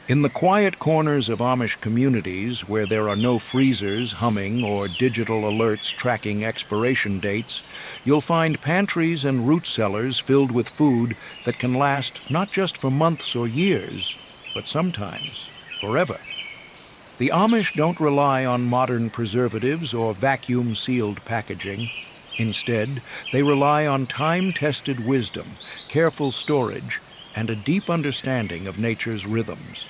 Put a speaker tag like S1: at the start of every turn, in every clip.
S1: In the quiet corners of Amish communities where there are no freezers humming or digital alerts tracking expiration dates, you'll find pantries and root cellars filled with food that can last not just for months or years, but sometimes forever. The Amish don't rely on modern preservatives or vacuum-sealed packaging. Instead, they rely on time-tested wisdom, careful storage, and a deep understanding of nature's rhythms.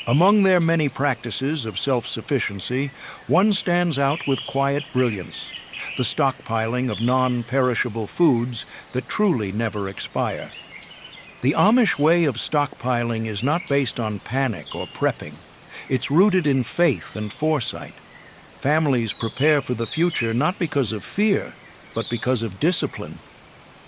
S1: Among their many practices of self-sufficiency, one stands out with quiet brilliance: the stockpiling of non-perishable foods that truly never expire. The Amish way of stockpiling is not based on panic or prepping. It's rooted in faith and foresight. Families prepare for the future not because of fear, but because of discipline.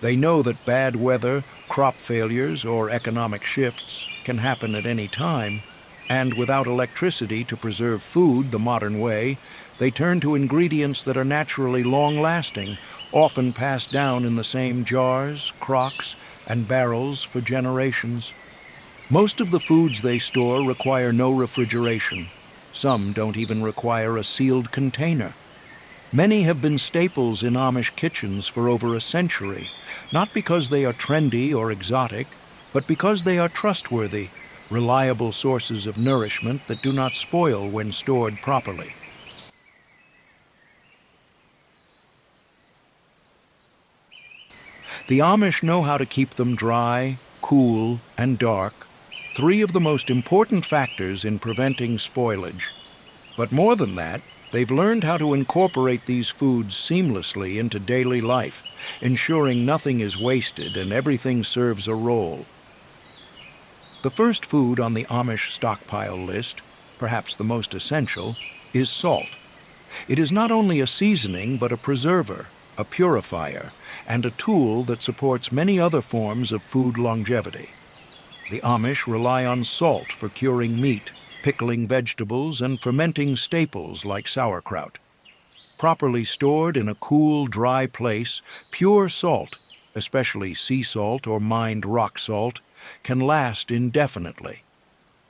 S1: They know that bad weather, crop failures, or economic shifts can happen at any time, and without electricity to preserve food the modern way, they turn to ingredients that are naturally long-lasting, often passed down in the same jars, crocks, and barrels for generations. Most of the foods they store require no refrigeration. Some don't even require a sealed container. Many have been staples in Amish kitchens for over a century, not because they are trendy or exotic, but because they are trustworthy, reliable sources of nourishment that do not spoil when stored properly. The Amish know how to keep them dry, cool, and dark, three of the most important factors in preventing spoilage. But more than that, they've learned how to incorporate these foods seamlessly into daily life, ensuring nothing is wasted and everything serves a role. The first food on the Amish stockpile list, perhaps the most essential, is salt. It is not only a seasoning, but a preserver, a purifier, and a tool that supports many other forms of food longevity. The Amish rely on salt for curing meat, pickling vegetables, and fermenting staples like sauerkraut. Properly stored in a cool, dry place, pure salt, especially sea salt or mined rock salt, can last indefinitely.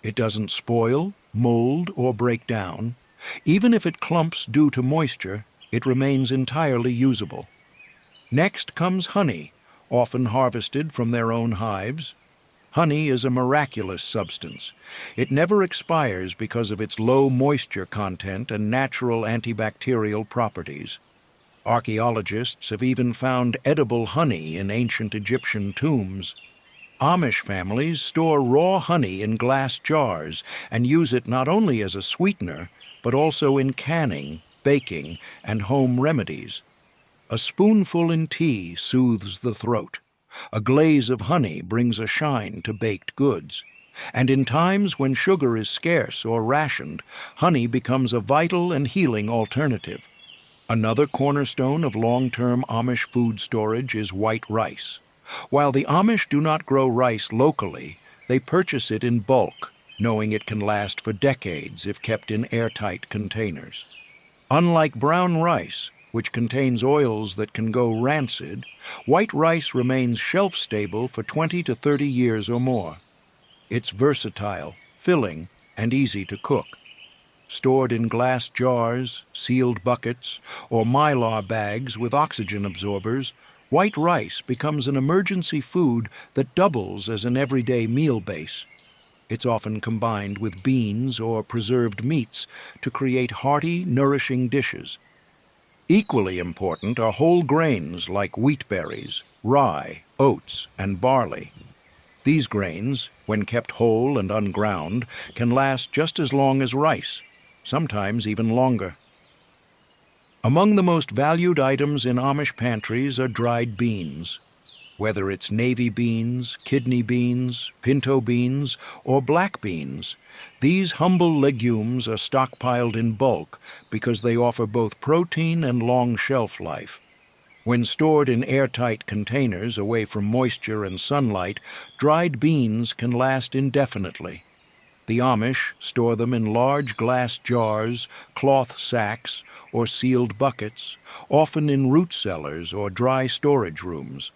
S1: It doesn't spoil, mold, or break down. Even if it clumps due to moisture, it remains entirely usable. Next comes honey, often harvested from their own hives. Honey is a miraculous substance. It never expires because of its low moisture content and natural antibacterial properties. Archaeologists have even found edible honey in ancient Egyptian tombs. Amish families store raw honey in glass jars and use it not only as a sweetener, but also in canning, baking, and home remedies. A spoonful in tea soothes the throat. A glaze of honey brings a shine to baked goods. And in times when sugar is scarce or rationed, honey becomes a vital and healing alternative. Another cornerstone of long-term Amish food storage is white rice. While the Amish do not grow rice locally, they purchase it in bulk, knowing it can last for decades if kept in airtight containers. Unlike brown rice, which contains oils that can go rancid, white rice remains shelf-stable for 20 to 30 years or more. It's versatile, filling, and easy to cook. Stored in glass jars, sealed buckets, or mylar bags with oxygen absorbers, white rice becomes an emergency food that doubles as an everyday meal base. It's often combined with beans or preserved meats to create hearty, nourishing dishes. Equally important are whole grains like wheat berries, rye, oats, and barley. These grains, when kept whole and unground, can last just as long as rice, sometimes even longer. Among the most valued items in Amish pantries are dried beans. Whether it's navy beans, kidney beans, pinto beans, or black beans, these humble legumes are stockpiled in bulk because they offer both protein and long shelf life. When stored in airtight containers away from moisture and sunlight, dried beans can last indefinitely. The Amish store them in large glass jars, cloth sacks, or sealed buckets, often in root cellars or dry storage rooms.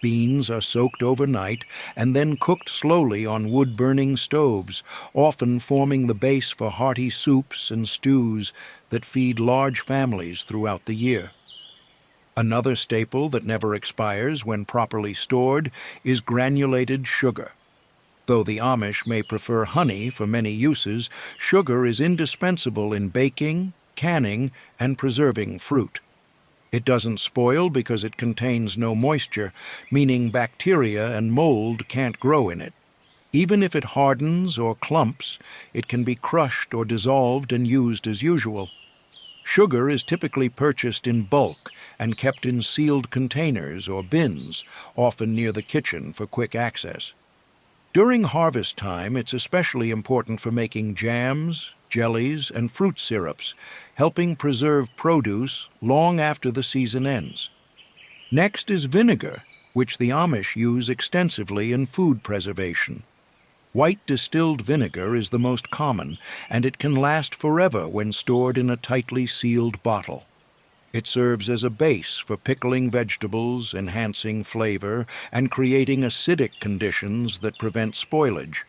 S1: Beans are soaked overnight and then cooked slowly on wood-burning stoves, often forming the base for hearty soups and stews that feed large families throughout the year. Another staple that never expires when properly stored is granulated sugar. Though the Amish may prefer honey for many uses, sugar is indispensable in baking, canning, and preserving fruit. It doesn't spoil because it contains no moisture, meaning bacteria and mold can't grow in it. Even if it hardens or clumps, it can be crushed or dissolved and used as usual. Sugar is typically purchased in bulk and kept in sealed containers or bins, often near the kitchen for quick access. During harvest time, it's especially important for making jams, jellies, and fruit syrups, helping preserve produce long after the season ends. Next is vinegar, which the Amish use extensively in food preservation. White distilled vinegar is the most common, and it can last forever when stored in a tightly sealed bottle. It serves as a base for pickling vegetables, enhancing flavor, and creating acidic conditions that prevent spoilage.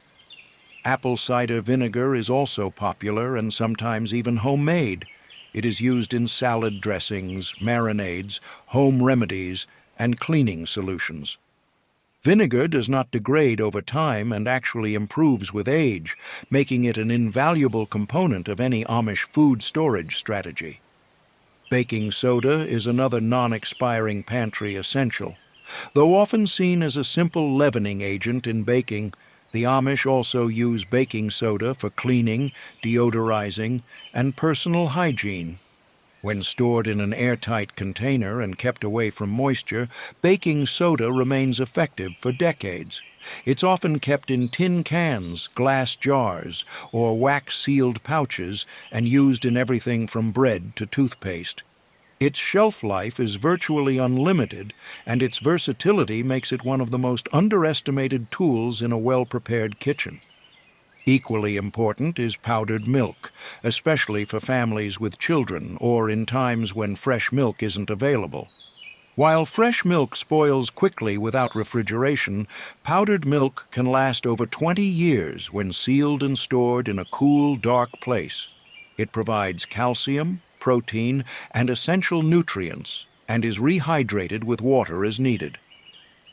S1: Apple cider vinegar is also popular and sometimes even homemade. It is used in salad dressings, marinades, home remedies, and cleaning solutions. Vinegar does not degrade over time and actually improves with age, making it an invaluable component of any Amish food storage strategy. Baking soda is another non-expiring pantry essential. Though often seen as a simple leavening agent in baking, the Amish also use baking soda for cleaning, deodorizing, and personal hygiene. When stored in an airtight container and kept away from moisture, baking soda remains effective for decades. It's often kept in tin cans, glass jars, or wax-sealed pouches and used in everything from bread to toothpaste. Its shelf life is virtually unlimited, and its versatility makes it one of the most underestimated tools in a well-prepared kitchen. Equally important is powdered milk, especially for families with children or in times when fresh milk isn't available. While fresh milk spoils quickly without refrigeration, powdered milk can last over 20 years when sealed and stored in a cool, dark place. It provides calcium, protein, and essential nutrients, and is rehydrated with water as needed.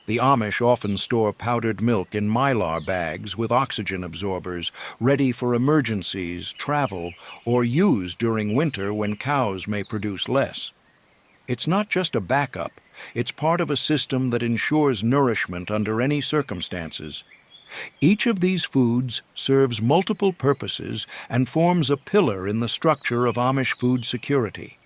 S1: The Amish often store powdered milk in mylar bags with oxygen absorbers, ready for emergencies, travel, or use during winter when cows may produce less. It's not just a backup, it's part of a system that ensures nourishment under any circumstances. Each of these foods serves multiple purposes and forms a pillar in the structure of Amish food security.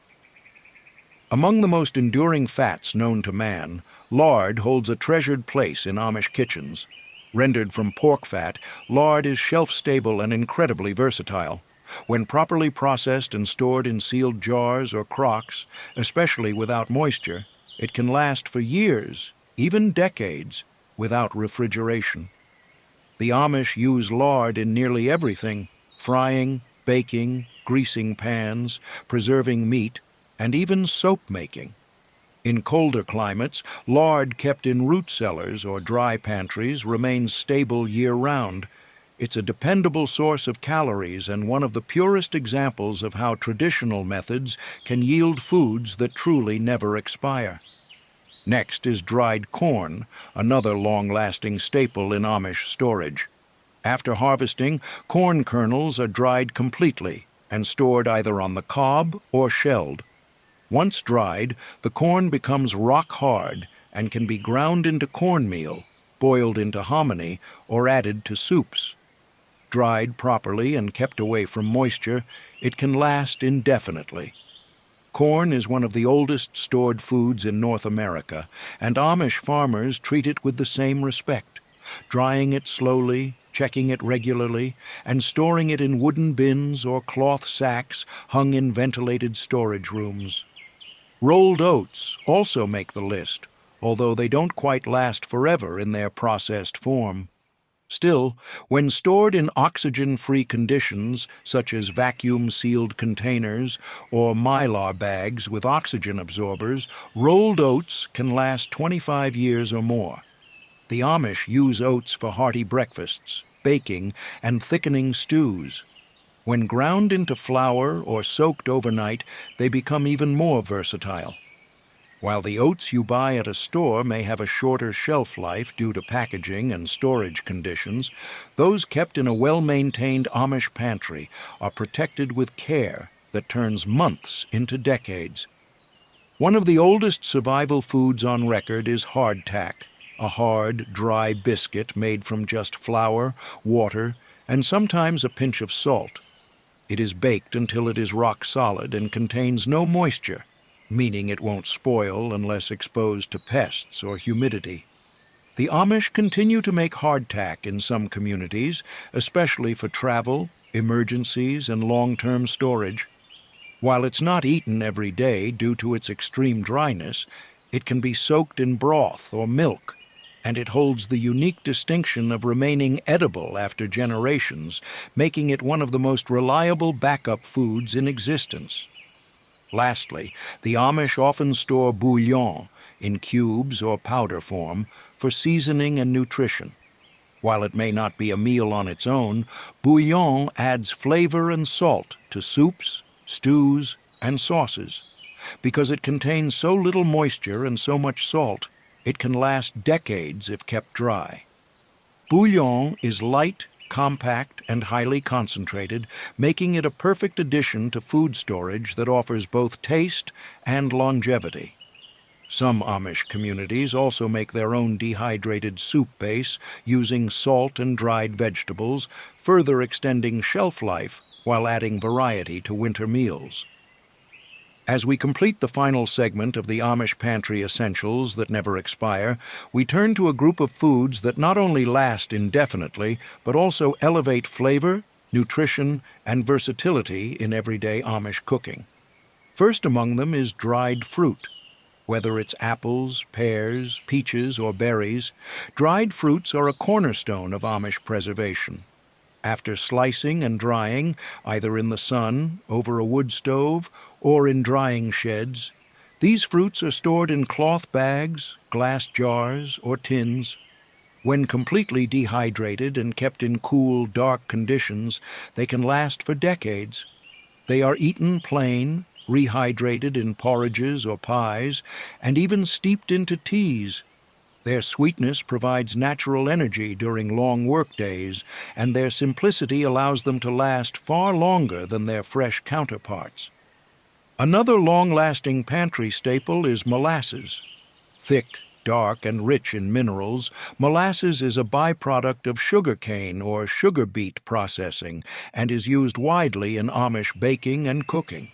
S1: Among the most enduring fats known to man, lard holds a treasured place in Amish kitchens. Rendered from pork fat, lard is shelf-stable and incredibly versatile. When properly processed and stored in sealed jars or crocks, especially without moisture, it can last for years, even decades, without refrigeration. The Amish use lard in nearly everything: frying, baking, greasing pans, preserving meat, and even soap making. In colder climates, lard kept in root cellars or dry pantries remains stable year-round. It's a dependable source of calories and one of the purest examples of how traditional methods can yield foods that truly never expire. Next is dried corn, another long-lasting staple in Amish storage. After harvesting, corn kernels are dried completely and stored either on the cob or shelled. Once dried, the corn becomes rock-hard and can be ground into cornmeal, boiled into hominy, or added to soups. Dried properly and kept away from moisture, it can last indefinitely. Corn is one of the oldest stored foods in North America, and Amish farmers treat it with the same respect, drying it slowly, checking it regularly, and storing it in wooden bins or cloth sacks hung in ventilated storage rooms. Rolled oats also make the list, although they don't quite last forever in their processed form. Still, when stored in oxygen-free conditions, such as vacuum-sealed containers or mylar bags with oxygen absorbers, rolled oats can last 25 years or more. The Amish use oats for hearty breakfasts, baking, and thickening stews. When ground into flour or soaked overnight, they become even more versatile. While the oats you buy at a store may have a shorter shelf life due to packaging and storage conditions, those kept in a well-maintained Amish pantry are protected with care that turns months into decades. One of the oldest survival foods on record is hardtack, a hard, dry biscuit made from just flour, water, and sometimes a pinch of salt. It is baked until it is rock solid and contains no moisture, meaning it won't spoil unless exposed to pests or humidity. The Amish continue to make hardtack in some communities, especially for travel, emergencies, and long-term storage. While it's not eaten every day due to its extreme dryness, it can be soaked in broth or milk, and it holds the unique distinction of remaining edible after generations, making it one of the most reliable backup foods in existence. Lastly, the Amish often store bouillon in cubes or powder form for seasoning and nutrition. While it may not be a meal on its own, bouillon adds flavor and salt to soups, stews, and sauces. Because it contains so little moisture and so much salt, it can last decades if kept dry. Bouillon is light, compact, and highly concentrated, making it a perfect addition to food storage that offers both taste and longevity. Some Amish communities also make their own dehydrated soup base using salt and dried vegetables, further extending shelf life while adding variety to winter meals. As we complete the final segment of the Amish Pantry Essentials that never expire, we turn to a group of foods that not only last indefinitely, but also elevate flavor, nutrition, and versatility in everyday Amish cooking. First among them is dried fruit. Whether it's apples, pears, peaches, or berries, dried fruits are a cornerstone of Amish preservation. After slicing and drying, either in the sun, over a wood stove, or in drying sheds, these fruits are stored in cloth bags, glass jars, or tins. When completely dehydrated and kept in cool, dark conditions, they can last for decades. They are eaten plain, rehydrated in porridges or pies, and even steeped into teas. Their sweetness provides natural energy during long workdays, and their simplicity allows them to last far longer than their fresh counterparts. Another long-lasting pantry staple is molasses. Thick, dark, and rich in minerals, molasses is a byproduct of sugarcane or sugar beet processing and is used widely in Amish baking and cooking.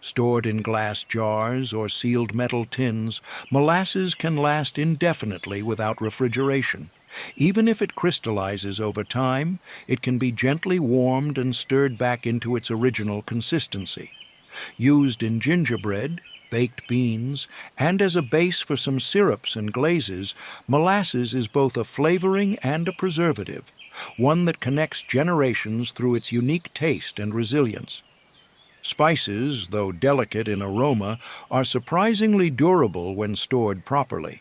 S1: Stored in glass jars or sealed metal tins, molasses can last indefinitely without refrigeration. Even if it crystallizes over time, it can be gently warmed and stirred back into its original consistency. Used in gingerbread, baked beans, and as a base for some syrups and glazes, molasses is both a flavoring and a preservative, one that connects generations through its unique taste and resilience. Spices, though delicate in aroma, are surprisingly durable when stored properly.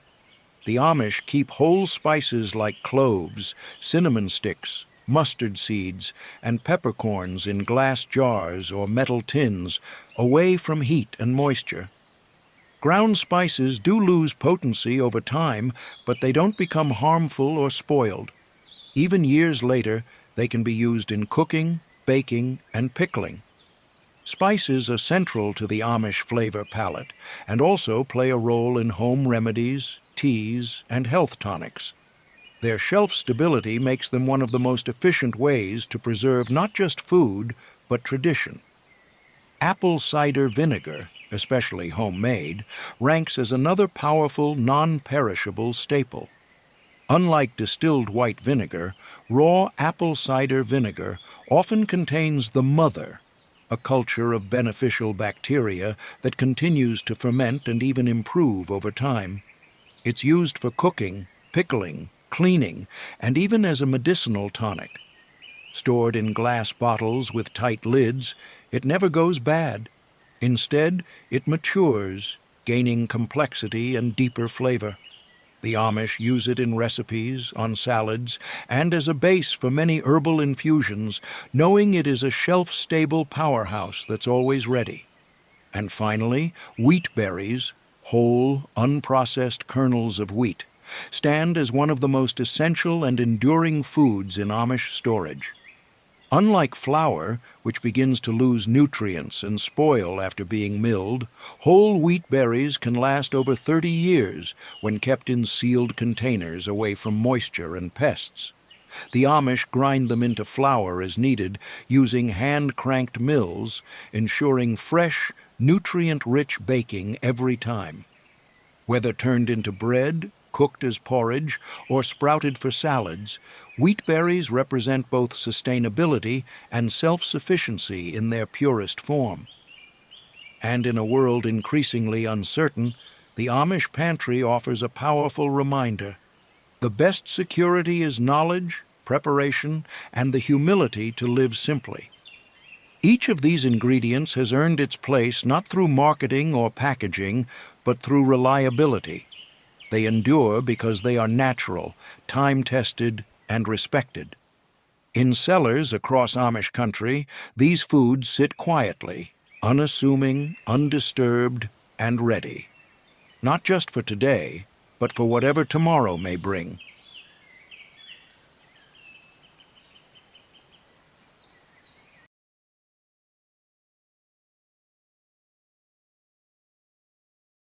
S1: The Amish keep whole spices like cloves, cinnamon sticks, mustard seeds, and peppercorns in glass jars or metal tins, away from heat and moisture. Ground spices do lose potency over time, but they don't become harmful or spoiled. Even years later, they can be used in cooking, baking, and pickling. Spices are central to the Amish flavor palette and also play a role in home remedies, teas, and health tonics. Their shelf stability makes them one of the most efficient ways to preserve not just food, but tradition. Apple cider vinegar, especially homemade, ranks as another powerful, non-perishable staple. Unlike distilled white vinegar, raw apple cider vinegar often contains the mother, a culture of beneficial bacteria that continues to ferment and even improve over time. It's used for cooking, pickling, cleaning, and even as a medicinal tonic. Stored in glass bottles with tight lids, it never goes bad. Instead, it matures, gaining complexity and deeper flavor. The Amish use it in recipes, on salads, and as a base for many herbal infusions, knowing it is a shelf-stable powerhouse that's always ready. And finally, wheat berries, whole, unprocessed kernels of wheat, stand as one of the most essential and enduring foods in Amish storage. Unlike flour, which begins to lose nutrients and spoil after being milled, whole wheat berries can last over 30 years when kept in sealed containers away from moisture and pests. The Amish grind them into flour as needed, using hand-cranked mills, ensuring fresh, nutrient-rich baking every time. Whether turned into bread, cooked as porridge, or sprouted for salads, wheat berries represent both sustainability and self-sufficiency in their purest form. And in a world increasingly uncertain, the Amish pantry offers a powerful reminder. The best security is knowledge, preparation, and the humility to live simply. Each of these ingredients has earned its place not through marketing or packaging, but through reliability. They endure because they are natural, time-tested, and respected. In cellars across Amish country, these foods sit quietly, unassuming, undisturbed, and ready. Not just for today, but for whatever tomorrow may bring.